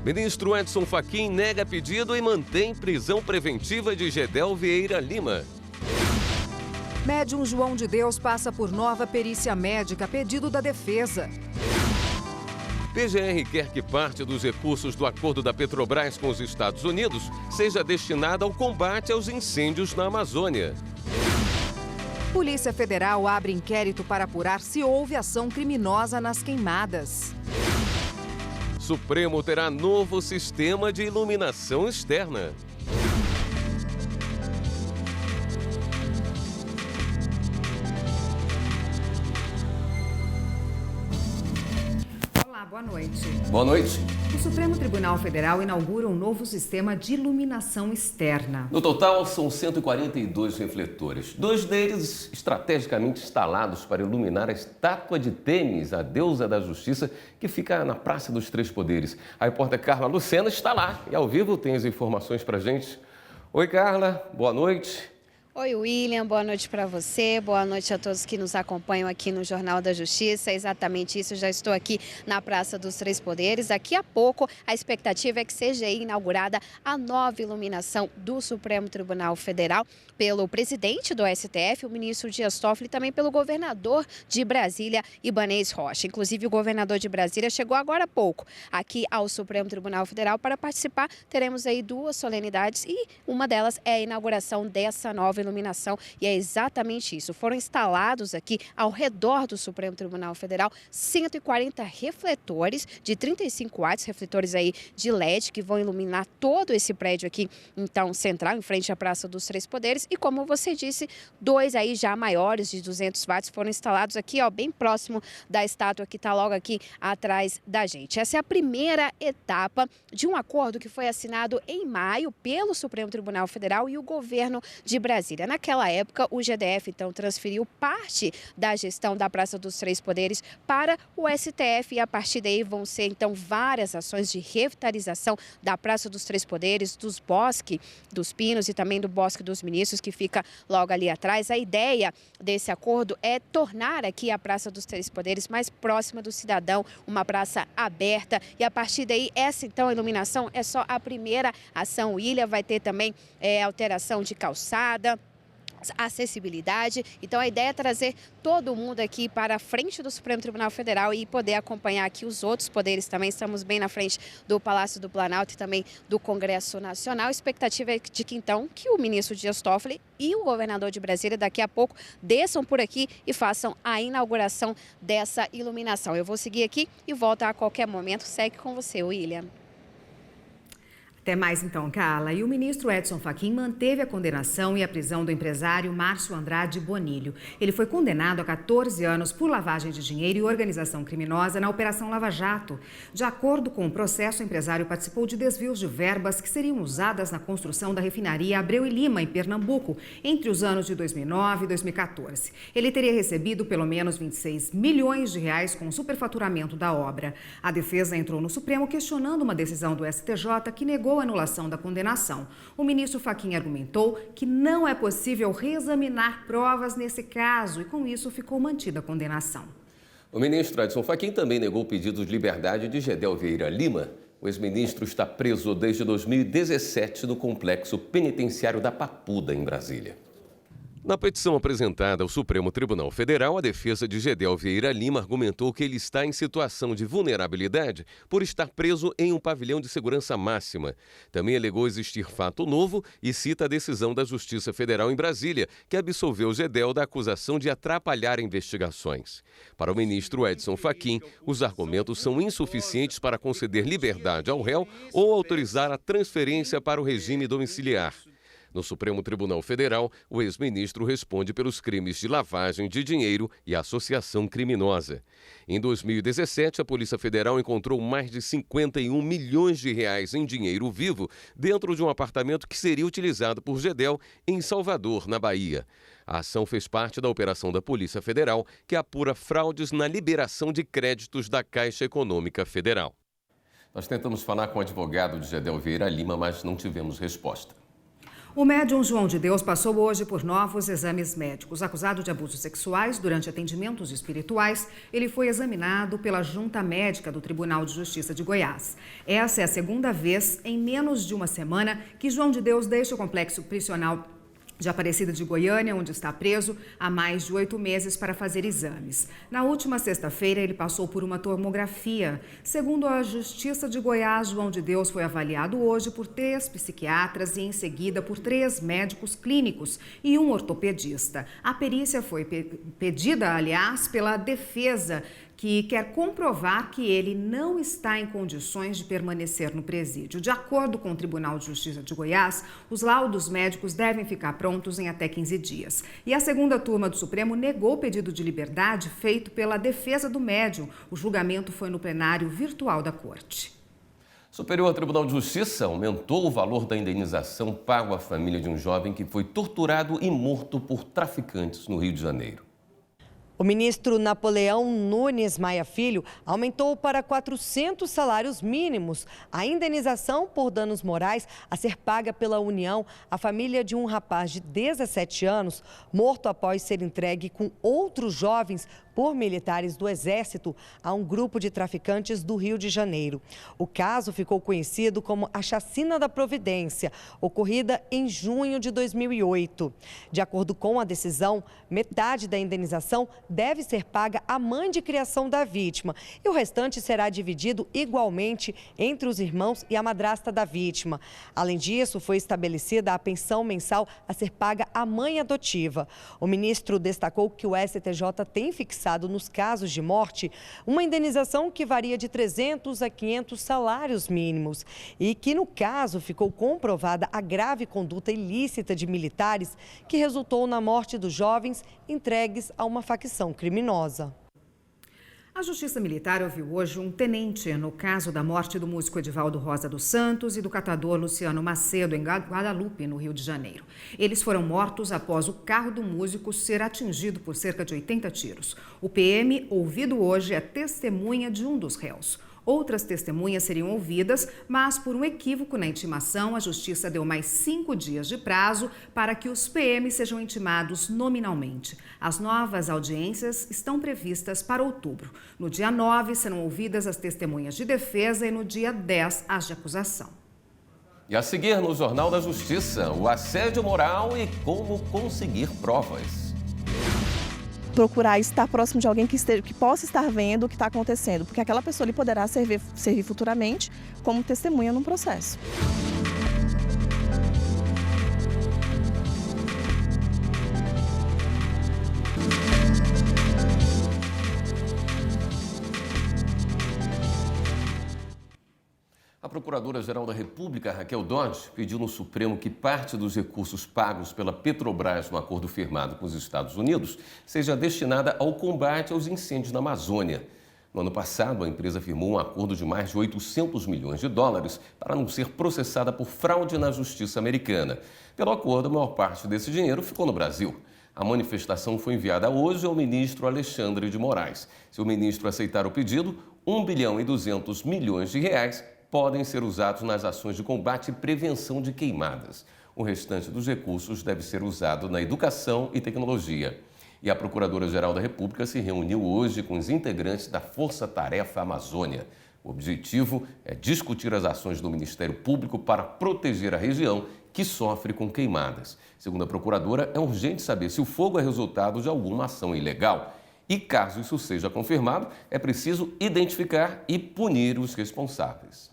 Ministro Edson Fachin nega pedido e mantém prisão preventiva de Gedel Vieira Lima. Médium João de Deus passa por nova perícia médica, pedido da defesa. PGR quer que parte dos recursos do acordo da Petrobras com os Estados Unidos seja destinada ao combate aos incêndios na Amazônia. Polícia Federal abre inquérito para apurar se houve ação criminosa nas queimadas. Supremo terá novo sistema de iluminação externa. Olá, boa noite. Boa noite. O Supremo Tribunal Federal inaugura um novo sistema de iluminação externa. No total, são 142 refletores. 2 deles estrategicamente instalados para iluminar a estátua de Tênis, a deusa da justiça, que fica na Praça dos Três Poderes. A repórter Carla Lucena está lá e ao vivo tem as informações para a gente. Oi, Carla. Boa noite. Oi, William, boa noite para você, boa noite a todos que nos acompanham aqui no Jornal da Justiça. É exatamente isso, já estou aqui na Praça dos Três Poderes. Daqui a pouco, a expectativa é que seja inaugurada a nova iluminação do Supremo Tribunal Federal pelo presidente do STF, o ministro Dias Toffoli, e também pelo governador de Brasília, Ibanez Rocha. Inclusive, o governador de Brasília chegou agora há pouco aqui ao Supremo Tribunal Federal para participar. Teremos aí 2 solenidades e uma delas é a inauguração dessa nova iluminação, e é exatamente isso. Foram instalados aqui ao redor do Supremo Tribunal Federal 140 refletores de 35 watts, refletores aí de LED que vão iluminar todo esse prédio aqui, então, central, em frente à Praça dos Três Poderes. E como você disse, 2 aí já maiores de 200 watts foram instalados aqui, ó, bem próximo da estátua que está logo aqui atrás da gente. Essa é a primeira etapa de um acordo que foi assinado em maio pelo Supremo Tribunal Federal e o governo de Brasília. Naquela época, o GDF, então, transferiu parte da gestão da Praça dos Três Poderes para o STF e a partir daí vão ser, então, várias ações de revitalização da Praça dos Três Poderes, dos Bosque dos Pinos e também do Bosque dos Ministros, que fica logo ali atrás. A ideia desse acordo é tornar aqui a Praça dos Três Poderes mais próxima do cidadão, uma praça aberta, e a partir daí, essa, então, a iluminação é só a primeira ação. O Ilha vai ter também alteração de calçada, acessibilidade. Então, a ideia é trazer todo mundo aqui para a frente do Supremo Tribunal Federal e poder acompanhar aqui os outros poderes também. Estamos bem na frente do Palácio do Planalto e também do Congresso Nacional. A expectativa é de que, então, que o ministro Dias Toffoli e o governador de Brasília daqui a pouco desçam por aqui e façam a inauguração dessa iluminação. Eu vou seguir aqui e volto a qualquer momento. Segue com você, William. Até mais então, Carla. E o ministro Edson Fachin manteve a condenação e a prisão do empresário Márcio Andrade Bonilho. Ele foi condenado a 14 anos por lavagem de dinheiro e organização criminosa na Operação Lava Jato. De acordo com o processo, o empresário participou de desvios de verbas que seriam usadas na construção da refinaria Abreu e Lima, em Pernambuco, entre os anos de 2009 e 2014. Ele teria recebido pelo menos 26 milhões de reais com o superfaturamento da obra. A defesa entrou no Supremo questionando uma decisão do STJ que negou a anulação da condenação. O ministro Fachin argumentou que não é possível reexaminar provas nesse caso e, com isso, ficou mantida a condenação. O ministro Edson Fachin também negou o pedido de liberdade de Gedel Vieira Lima. O ex-ministro está preso desde 2017 no complexo penitenciário da Papuda, em Brasília. Na petição apresentada ao Supremo Tribunal Federal, a defesa de Gedel Vieira Lima argumentou que ele está em situação de vulnerabilidade por estar preso em um pavilhão de segurança máxima. Também alegou existir fato novo e cita a decisão da Justiça Federal em Brasília, que absolveu Gedel da acusação de atrapalhar investigações. Para o ministro Edson Fachin, os argumentos são insuficientes para conceder liberdade ao réu ou autorizar a transferência para o regime domiciliar. No Supremo Tribunal Federal, o ex-ministro responde pelos crimes de lavagem de dinheiro e associação criminosa. Em 2017, a Polícia Federal encontrou mais de 51 milhões de reais em dinheiro vivo dentro de um apartamento que seria utilizado por Gedel em Salvador, na Bahia. A ação fez parte da operação da Polícia Federal, que apura fraudes na liberação de créditos da Caixa Econômica Federal. Nós tentamos falar com o advogado de Gedel Vieira Lima, mas não tivemos resposta. O médium João de Deus passou hoje por novos exames médicos. Acusado de abusos sexuais durante atendimentos espirituais, ele foi examinado pela Junta Médica do Tribunal de Justiça de Goiás. Essa é a segunda vez em menos de uma semana que João de Deus deixa o complexo prisional de Aparecida de Goiânia, onde está preso há mais de 8 meses para fazer exames. Na última sexta-feira, ele passou por uma tomografia. Segundo a Justiça de Goiás, João de Deus foi avaliado hoje por 3 psiquiatras e, em seguida, por 3 médicos clínicos e um ortopedista. A perícia foi pedida, aliás, pela defesa, que quer comprovar que ele não está em condições de permanecer no presídio. De acordo com o Tribunal de Justiça de Goiás, os laudos médicos devem ficar prontos em até 15 dias. E a segunda turma do Supremo negou o pedido de liberdade feito pela defesa do médium. O julgamento foi no plenário virtual da Corte. O Superior Tribunal de Justiça aumentou o valor da indenização pago à família de um jovem que foi torturado e morto por traficantes no Rio de Janeiro. O ministro Napoleão Nunes Maia Filho aumentou para 400 salários mínimos a indenização por danos morais a ser paga pela União à família de um rapaz de 17 anos morto após ser entregue com outros jovens por militares do Exército a um grupo de traficantes do Rio de Janeiro. O caso ficou conhecido como a Chacina da Providência, ocorrida em junho de 2008. De acordo com a decisão, metade da indenização deve ser paga à mãe de criação da vítima e o restante será dividido igualmente entre os irmãos e a madrasta da vítima. Além disso, foi estabelecida a pensão mensal a ser paga à mãe adotiva. O ministro destacou que o STJ tem fixado nos casos de morte uma indenização que varia de 300 a 500 salários mínimos e que, no caso, ficou comprovada a grave conduta ilícita de militares que resultou na morte dos jovens entregues a uma facção criminosa. A Justiça Militar ouviu hoje um tenente no caso da morte do músico Edivaldo Rosa dos Santos e do catador Luciano Macedo, em Guadalupe, no Rio de Janeiro. Eles foram mortos após o carro do músico ser atingido por cerca de 80 tiros. O PM, ouvido hoje, é testemunha de um dos réus. Outras testemunhas seriam ouvidas, mas por um equívoco na intimação, a Justiça deu mais 5 dias de prazo para que os PMs sejam intimados nominalmente. As novas audiências estão previstas para outubro. No dia 9 serão ouvidas as testemunhas de defesa e no dia 10 as de acusação. E a seguir no Jornal da Justiça, o assédio moral e como conseguir provas. Procurar estar próximo de alguém que possa estar vendo o que está acontecendo, porque aquela pessoa lhe poderá servir futuramente como testemunha num processo. A Procuradora-Geral da República, Raquel Dodge, pediu no Supremo que parte dos recursos pagos pela Petrobras no acordo firmado com os Estados Unidos seja destinada ao combate aos incêndios na Amazônia. No ano passado, a empresa firmou um acordo de mais de 800 milhões de dólares para não ser processada por fraude na justiça americana. Pelo acordo, a maior parte desse dinheiro ficou no Brasil. A manifestação foi enviada hoje ao ministro Alexandre de Moraes. Se o ministro aceitar o pedido, 1 bilhão e 200 milhões de reais podem ser usados nas ações de combate e prevenção de queimadas. O restante dos recursos deve ser usado na educação e tecnologia. E a Procuradora-Geral da República se reuniu hoje com os integrantes da Força Tarefa Amazônia. O objetivo é discutir as ações do Ministério Público para proteger a região que sofre com queimadas. Segundo a Procuradora, é urgente saber se o fogo é resultado de alguma ação ilegal. E caso isso seja confirmado, é preciso identificar e punir os responsáveis.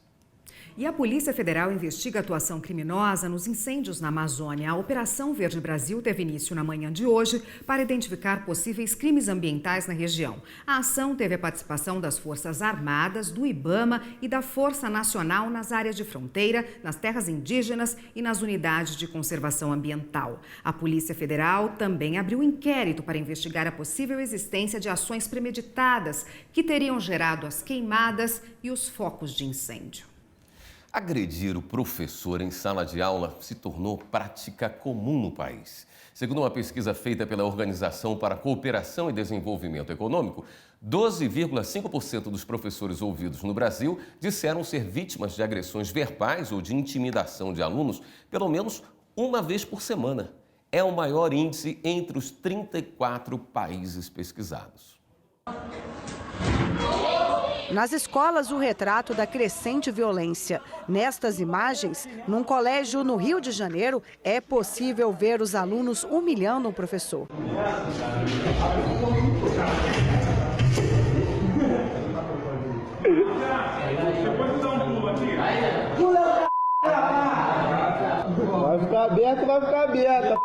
E a Polícia Federal investiga a atuação criminosa nos incêndios na Amazônia. A Operação Verde Brasil teve início na manhã de hoje para identificar possíveis crimes ambientais na região. A ação teve a participação das Forças Armadas, do IBAMA e da Força Nacional nas áreas de fronteira, nas terras indígenas e nas unidades de conservação ambiental. A Polícia Federal também abriu inquérito para investigar a possível existência de ações premeditadas que teriam gerado as queimadas e os focos de incêndio. Agredir o professor em sala de aula se tornou prática comum no país. Segundo uma pesquisa feita pela Organização para a Cooperação e Desenvolvimento Econômico, 12,5% dos professores ouvidos no Brasil disseram ser vítimas de agressões verbais ou de intimidação de alunos pelo menos uma vez por semana. É o maior índice entre os 34 países pesquisados. Nas escolas, o retrato da crescente violência. Nestas imagens, num colégio no Rio de Janeiro, é possível ver os alunos humilhando um professor. Vai ficar aberto, vai ficar aberto.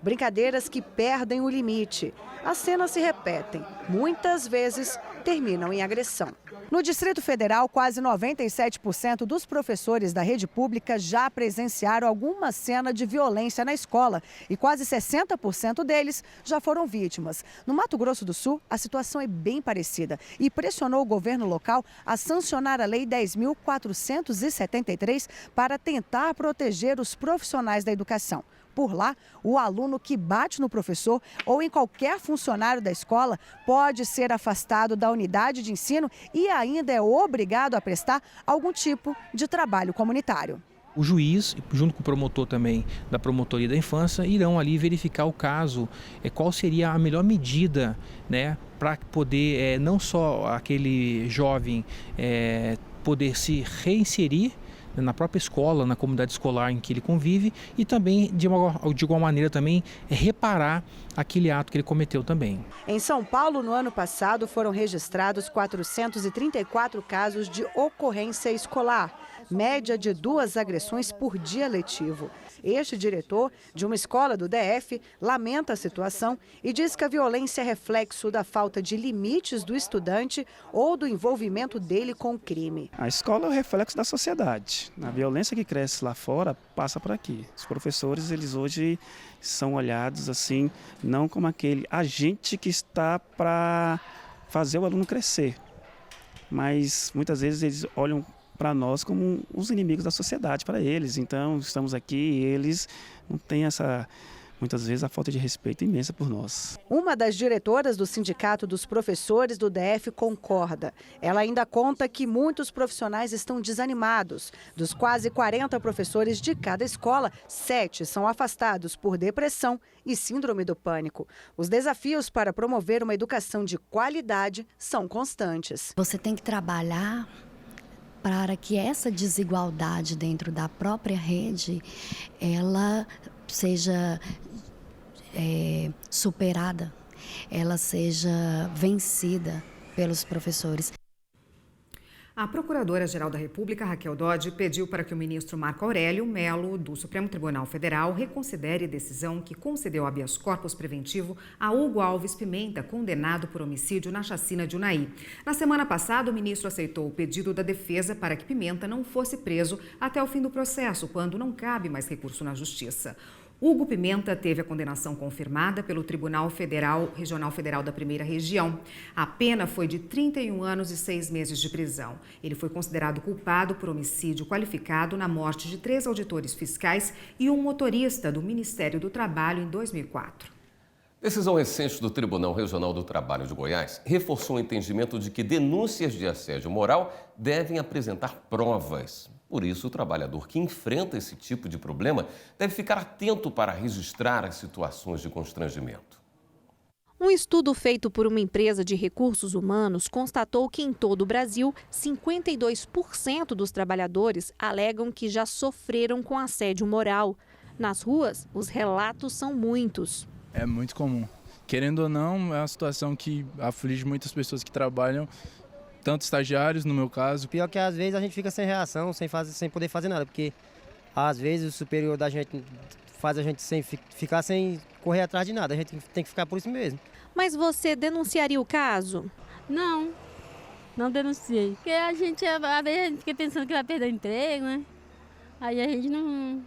Brincadeiras que perdem o limite. As cenas se repetem, muitas vezes terminam em agressão. No Distrito Federal, quase 97% dos professores da rede pública já presenciaram alguma cena de violência na escola e quase 60% deles já foram vítimas. No Mato Grosso do Sul, a situação é bem parecida e pressionou o governo local a sancionar a Lei 10.473 para tentar proteger os profissionais da educação. Por lá, o aluno que bate no professor ou em qualquer funcionário da escola pode ser afastado da unidade de ensino e ainda é obrigado a prestar algum tipo de trabalho comunitário. O juiz, junto com o promotor também da Promotoria da Infância, irão ali verificar o caso, qual seria a melhor medida, né, para poder não só aquele jovem poder se reinserir na própria escola, na comunidade escolar em que ele convive e também, de igual maneira, também reparar aquele ato que ele cometeu também. Em São Paulo, no ano passado, foram registrados 434 casos de ocorrência escolar, média de 2 agressões por dia letivo. Este diretor de uma escola do DF lamenta a situação e diz que a violência é reflexo da falta de limites do estudante ou do envolvimento dele com o crime. A escola é o reflexo da sociedade. A violência que cresce lá fora passa por aqui. Os professores, eles hoje são olhados assim, não como aquele agente que está para fazer o aluno crescer, mas muitas vezes eles olham para nós como os inimigos da sociedade, para eles. Então, estamos aqui e eles não têm muitas vezes, a falta de respeito imensa por nós. Uma das diretoras do Sindicato dos Professores do DF concorda. Ela ainda conta que muitos profissionais estão desanimados. Dos quase 40 professores de cada escola, 7 são afastados por depressão e síndrome do pânico. Os desafios para promover uma educação de qualidade são constantes. Você tem que trabalhar para que essa desigualdade dentro da própria rede, ela seja superada, ela seja vencida pelos professores. A Procuradora-Geral da República, Raquel Dodge, pediu para que o ministro Marco Aurélio Mello, do Supremo Tribunal Federal, reconsidere a decisão que concedeu habeas corpus preventivo a Hugo Alves Pimenta, condenado por homicídio na chacina de Unai. Na semana passada, o ministro aceitou o pedido da defesa para que Pimenta não fosse preso até o fim do processo, quando não cabe mais recurso na Justiça. Hugo Pimenta teve a condenação confirmada pelo Tribunal Regional Federal da Primeira Região. A pena foi de 31 anos e 6 meses de prisão. Ele foi considerado culpado por homicídio qualificado na morte de 3 auditores fiscais e um motorista do Ministério do Trabalho em 2004. Decisão recente do Tribunal Regional do Trabalho de Goiás reforçou o entendimento de que denúncias de assédio moral devem apresentar provas. Por isso, o trabalhador que enfrenta esse tipo de problema deve ficar atento para registrar as situações de constrangimento. Um estudo feito por uma empresa de recursos humanos constatou que em todo o Brasil, 52% dos trabalhadores alegam que já sofreram com assédio moral. Nas ruas, os relatos são muitos. É muito comum. Querendo ou não, é uma situação que aflige muitas pessoas que trabalham, tanto estagiários, no meu caso. Pior que às vezes a gente fica sem reação, sem poder fazer nada, porque às vezes o superior da gente faz a gente ficar sem correr atrás de nada, a gente tem que ficar por isso mesmo. Mas você denunciaria o caso? Não denunciei. Porque às vezes a gente fica pensando que vai perder o emprego, né? Aí a gente não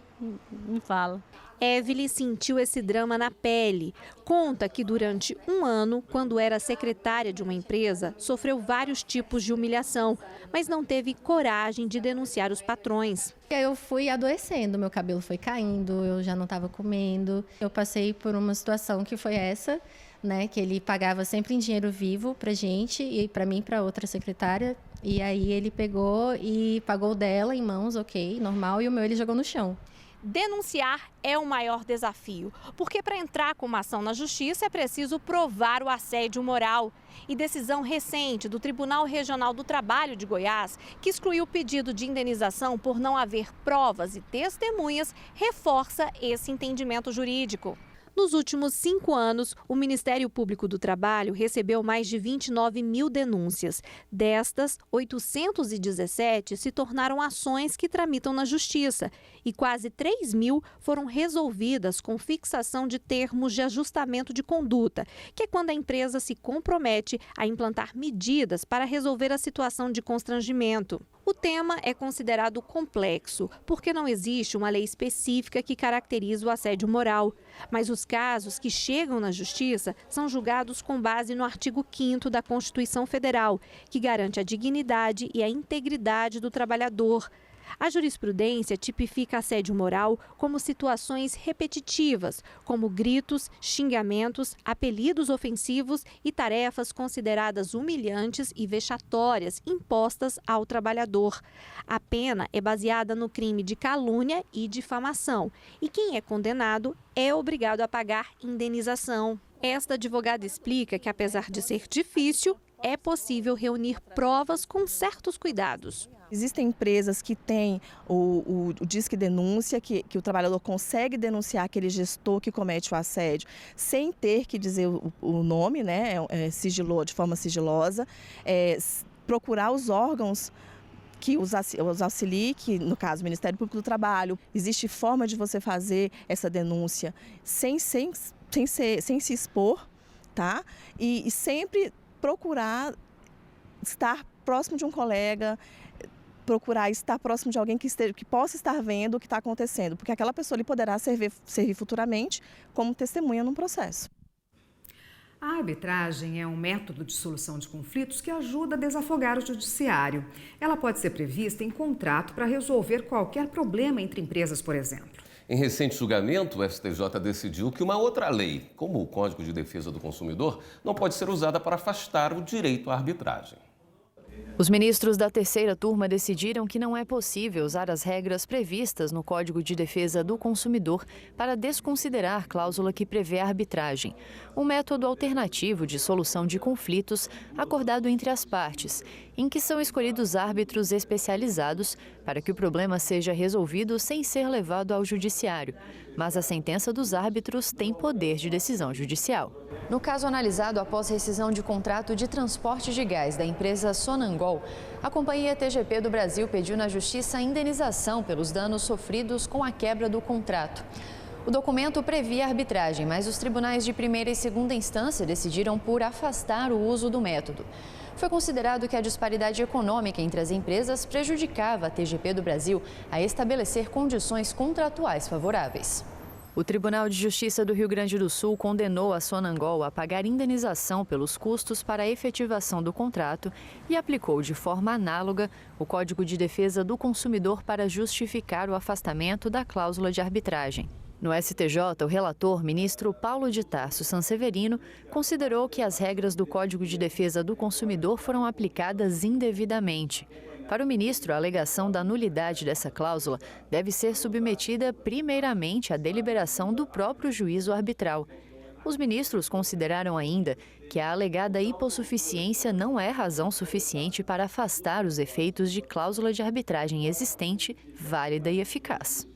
fala. Evelyn sentiu esse drama na pele. Conta que durante um ano, quando era secretária de uma empresa, sofreu vários tipos de humilhação, mas não teve coragem de denunciar os patrões. Eu fui adoecendo, meu cabelo foi caindo, eu já não estava comendo. Eu passei por uma situação que foi essa, né, que ele pagava sempre em dinheiro vivo pra gente e pra mim e pra outra secretária. E aí ele pegou e pagou dela em mãos, ok, normal, e o meu ele jogou no chão. Denunciar é o maior desafio, porque para entrar com uma ação na justiça é preciso provar o assédio moral. E decisão recente do Tribunal Regional do Trabalho de Goiás, que excluiu o pedido de indenização por não haver provas e testemunhas, reforça esse entendimento jurídico. Nos últimos 5 anos, o Ministério Público do Trabalho recebeu mais de 29 mil denúncias. Destas, 817 se tornaram ações que tramitam na Justiça e quase 3 mil foram resolvidas com fixação de termos de ajustamento de conduta, que é quando a empresa se compromete a implantar medidas para resolver a situação de constrangimento. O tema é considerado complexo, porque não existe uma lei específica que caracterize o assédio moral. Mas os casos que chegam na Justiça são julgados com base no artigo 5º da Constituição Federal, que garante a dignidade e a integridade do trabalhador. A jurisprudência tipifica assédio moral como situações repetitivas, como gritos, xingamentos, apelidos ofensivos e tarefas consideradas humilhantes e vexatórias impostas ao trabalhador. A pena é baseada no crime de calúnia e difamação, e quem é condenado é obrigado a pagar indenização. Esta advogada explica que, apesar de ser difícil, é possível reunir provas com certos cuidados. Existem empresas que têm o Disque Denúncia, que o trabalhador consegue denunciar aquele gestor que comete o assédio sem ter que dizer o nome, né, de forma sigilosa, procurar os órgãos que os auxilie, que no caso o Ministério Público do Trabalho. Existe forma de você fazer essa denúncia sem se expor, tá? E sempre procurar estar próximo de um colega, procurar estar próximo de alguém que possa estar vendo o que está acontecendo, porque aquela pessoa ali poderá servir futuramente como testemunha num processo. A arbitragem é um método de solução de conflitos que ajuda a desafogar o judiciário. Ela pode ser prevista em contrato para resolver qualquer problema entre empresas, por exemplo. Em recente julgamento, o STJ decidiu que uma outra lei, como o Código de Defesa do Consumidor, não pode ser usada para afastar o direito à arbitragem. Os ministros da terceira turma decidiram que não é possível usar as regras previstas no Código de Defesa do Consumidor para desconsiderar cláusula que prevê a arbitragem, um método alternativo de solução de conflitos acordado entre as partes, em que são escolhidos árbitros especializados para que o problema seja resolvido sem ser levado ao judiciário. Mas a sentença dos árbitros tem poder de decisão judicial. No caso analisado após rescisão de contrato de transporte de gás da empresa Sonangol, a companhia TGP do Brasil pediu na Justiça a indenização pelos danos sofridos com a quebra do contrato. O documento previa arbitragem, mas os tribunais de primeira e segunda instância decidiram por afastar o uso do método. Foi considerado que a disparidade econômica entre as empresas prejudicava a TGP do Brasil a estabelecer condições contratuais favoráveis. O Tribunal de Justiça do Rio Grande do Sul condenou a Sonangol a pagar indenização pelos custos para a efetivação do contrato e aplicou de forma análoga o Código de Defesa do Consumidor para justificar o afastamento da cláusula de arbitragem. No STJ, o relator, ministro Paulo de Tarso Sanseverino, considerou que as regras do Código de Defesa do Consumidor foram aplicadas indevidamente. Para o ministro, a alegação da nulidade dessa cláusula deve ser submetida primeiramente à deliberação do próprio juízo arbitral. Os ministros consideraram ainda que a alegada hipossuficiência não é razão suficiente para afastar os efeitos de cláusula de arbitragem existente, válida e eficaz.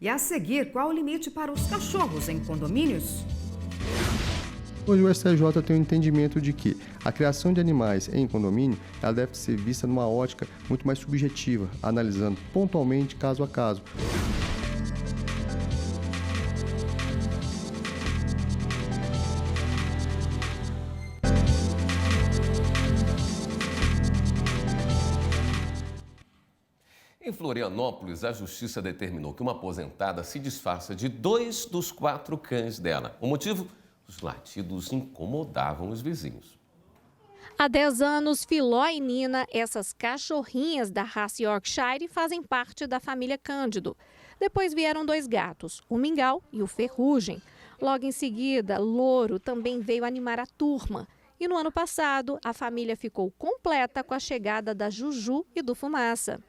E a seguir, qual o limite para os cachorros em condomínios? Hoje o STJ tem um entendimento de que a criação de animais em condomínio ela deve ser vista numa ótica muito mais subjetiva, analisando pontualmente caso a caso. Em Florianópolis, a justiça determinou que uma aposentada se desfaça de 2 dos 4 cães dela. O motivo? Os latidos incomodavam os vizinhos. Há 10 anos, Filó e Nina, essas cachorrinhas da raça Yorkshire, fazem parte da família Cândido. Depois vieram 2 gatos, o Mingau e o Ferrugem. Logo em seguida, Louro também veio animar a turma. E no ano passado, a família ficou completa com a chegada da Juju e do Fumaça.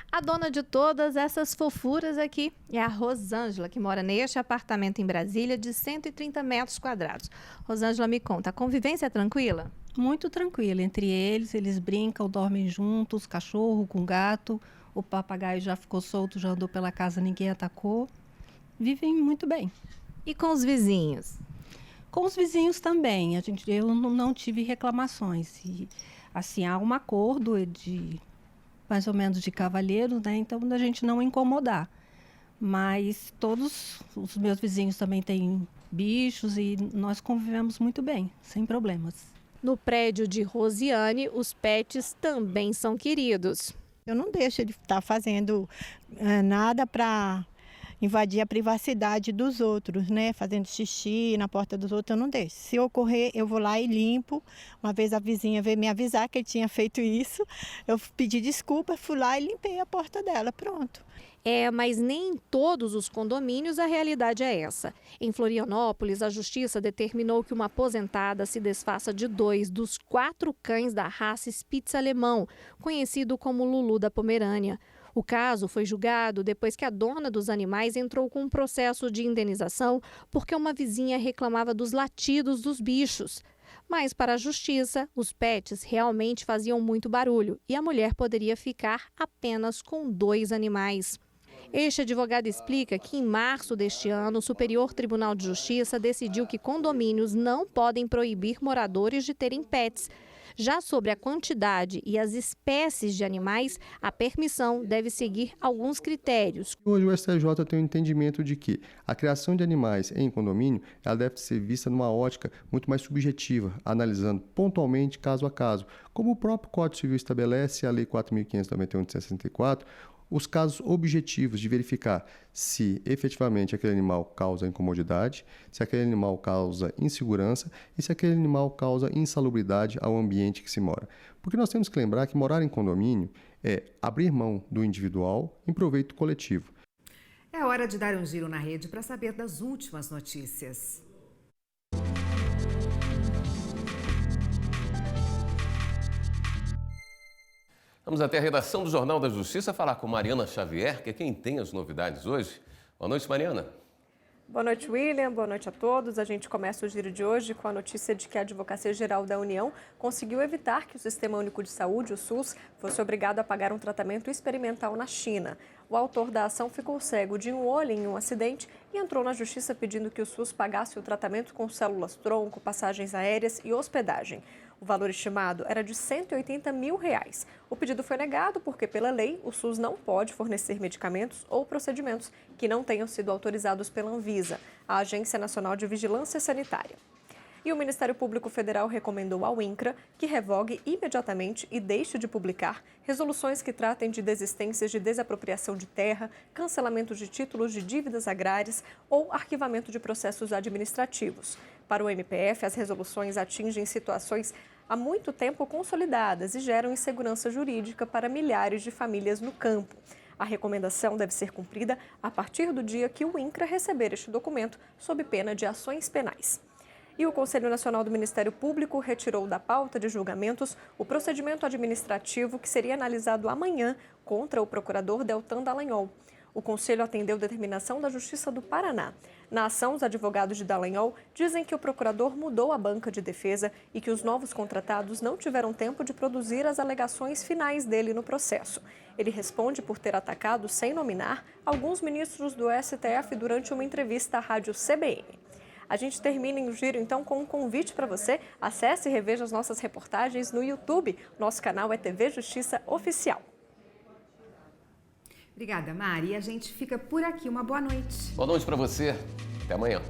A dona de todas essas fofuras aqui é a Rosângela, que mora neste apartamento em Brasília de 130 metros quadrados. Rosângela, me conta, a convivência é tranquila? Muito tranquila entre eles brincam, dormem juntos, cachorro com gato, o papagaio já ficou solto, já andou pela casa, ninguém atacou, vivem muito bem. E com os vizinhos? Com os vizinhos também, eu não tive reclamações, e assim, há um acordo de mais ou menos de cavalheiros, né? Então da gente não incomodar, mas todos os meus vizinhos também têm bichos e nós convivemos muito bem, sem problemas. No prédio de Rosiane, os pets também são queridos. Eu não deixo de estar fazendo nada para invadir a privacidade dos outros, né? Fazendo xixi na porta dos outros, eu não deixo. Se ocorrer, eu vou lá e limpo. Uma vez a vizinha veio me avisar que ele tinha feito isso. Eu pedi desculpa, fui lá e limpei a porta dela, pronto. Mas nem em todos os condomínios a realidade é essa. Em Florianópolis, a justiça determinou que uma aposentada se desfaça de 2 dos 4 cães da raça Spitz alemão, conhecido como Lulu da Pomerânia. O caso foi julgado depois que a dona dos animais entrou com um processo de indenização porque uma vizinha reclamava dos latidos dos bichos. Mas, para a justiça, os pets realmente faziam muito barulho e a mulher poderia ficar apenas com 2 animais. Este advogado explica que, em março deste ano, o Superior Tribunal de Justiça decidiu que condomínios não podem proibir moradores de terem pets. Já sobre a quantidade e as espécies de animais, a permissão deve seguir alguns critérios. Hoje o STJ tem o entendimento de que a criação de animais em condomínio ela deve ser vista numa ótica muito mais subjetiva, analisando pontualmente caso a caso. Como o próprio Código Civil estabelece, a Lei 4.591 de 64, os casos objetivos de verificar se efetivamente aquele animal causa incomodidade, se aquele animal causa insegurança e se aquele animal causa insalubridade ao ambiente que se mora. Porque nós temos que lembrar que morar em condomínio é abrir mão do individual em proveito coletivo. É hora de dar um giro na rede para saber das últimas notícias. Vamos até a redação do Jornal da Justiça falar com Mariana Xavier, que é quem tem as novidades hoje. Boa noite, Mariana. Boa noite, William. Boa noite a todos. A gente começa o giro de hoje com a notícia de que a Advocacia Geral da União conseguiu evitar que o Sistema Único de Saúde, o SUS, fosse obrigado a pagar um tratamento experimental na China. O autor da ação ficou cego de um olho em um acidente e entrou na Justiça pedindo que o SUS pagasse o tratamento com células-tronco, passagens aéreas e hospedagem. O valor estimado era de R$ 180 mil. O pedido foi negado porque, pela lei, o SUS não pode fornecer medicamentos ou procedimentos que não tenham sido autorizados pela Anvisa, a Agência Nacional de Vigilância Sanitária. E o Ministério Público Federal recomendou ao INCRA que revogue imediatamente e deixe de publicar resoluções que tratem de desistências de desapropriação de terra, cancelamento de títulos de dívidas agrárias ou arquivamento de processos administrativos. Para o MPF, as resoluções atingem situações há muito tempo consolidadas e geram insegurança jurídica para milhares de famílias no campo. A recomendação deve ser cumprida a partir do dia que o INCRA receber este documento, sob pena de ações penais. E o Conselho Nacional do Ministério Público retirou da pauta de julgamentos o procedimento administrativo que seria analisado amanhã contra o procurador Deltan Dallagnol. O Conselho atendeu determinação da Justiça do Paraná. Na ação, os advogados de Dallagnol dizem que o procurador mudou a banca de defesa e que os novos contratados não tiveram tempo de produzir as alegações finais dele no processo. Ele responde por ter atacado, sem nominar, alguns ministros do STF durante uma entrevista à rádio CBN. A gente termina em giro, então, com um convite para você. Acesse e reveja as nossas reportagens no YouTube. Nosso canal é TV Justiça Oficial. Obrigada, Mari. E a gente fica por aqui. Uma boa noite. Boa noite para você. Até amanhã.